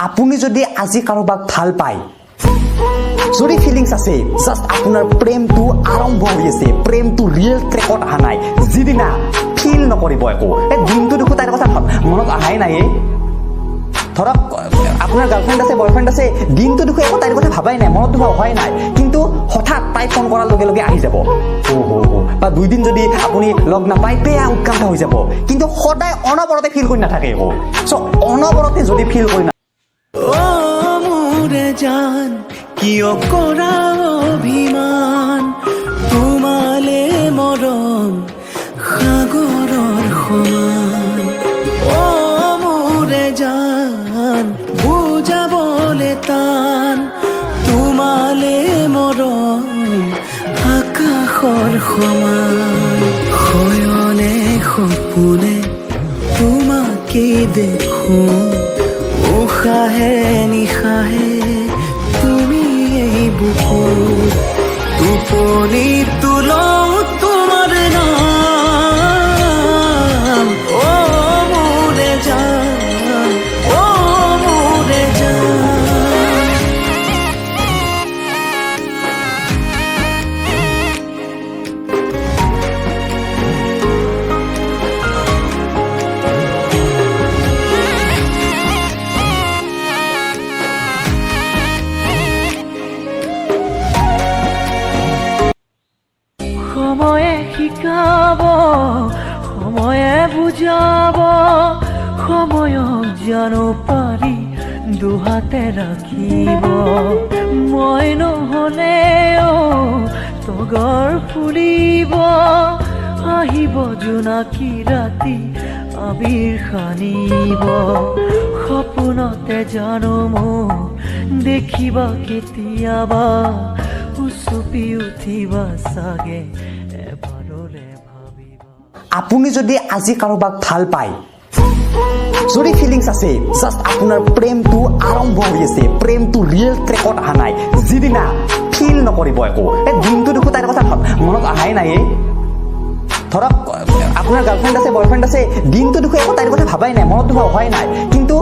আপুনি যদি আজি কাৰোবাক ভাল পায় যদি ফিলিংস আছে জাস্ট আপোনাৰ প্ৰেমটো আৰম্ভ হৈ আছে প্ৰেমটো ৰিয়েল ট্ৰেকত অহা নাই যিদিনা ফিল নকৰিব একো এই দিনটো দেখো তাইৰ কথা মনত আহাই নাই ধৰক আপোনাৰ গাৰ্লফ্ৰেণ্ড আছে বয়ফ্ৰেণ্ড আছে দিনটো দেখো একো তাইৰ কথা ভাবাই নাই মনত দেখো অহাই নাই কিন্তু হঠাৎ তাই ফোন কৰাৰ লগে লগে আহি যাব বা 2 দিন যদি আপুনি লগ নাপায় বেয়া উৎকণ্ঠা হৈ যাব কিন্তু সদায় অনবৰতে ফিল কৰি নাথাকে একো সো অনবৰতে যদি ফিল কৰি জান কিয় কৰা অভিমান তোমালে মৰম সাগৰৰ সমান অ মোৰে জান বুজাবলে টান তোমালে মৰম আকাশৰ সমান শয়নে সপোনে তোমাকে দেখো উশাহে নিশাহে তুমি এই বুকুত টোপনি তুলও তোমাৰ নাম অ মোৰে জান অ মোৰে জান সময়ে শিকাব সময়ে বুজাব সময়ক জানো পাৰি দুহাতে ৰাখিব মই নহলেও তগৰ ফুলিব আহিব জোনাকী ৰাতি আবিৰ সানিব সপোনতে জানো মোক দেখিবা কেতিয়াবা উচুপি উঠিবা চাগে এবাৰলে ভাবিবা আপুনি যদি আজি কাৰোবাক ভাল পায় যদি ফিলিংস আছে জাস্ট আপোনাৰ প্ৰেমটো আৰম্ভ হৈ আছে প্ৰেমটো ৰিয়েল ট্ৰেকত অহা নাই যিদিনা ফিল নকৰিব একো এই দিনটো দেখো তাইৰ কথা মনত আহাই নাই ধৰক আপোনাৰ গাৰ্লফ্ৰেণ্ড আছে বয়ফ্ৰেণ্ড আছে দিনটো দেখো একো তাইৰ কথা ভাবাই নাই মনত দেখো অহাই নাই কিন্তু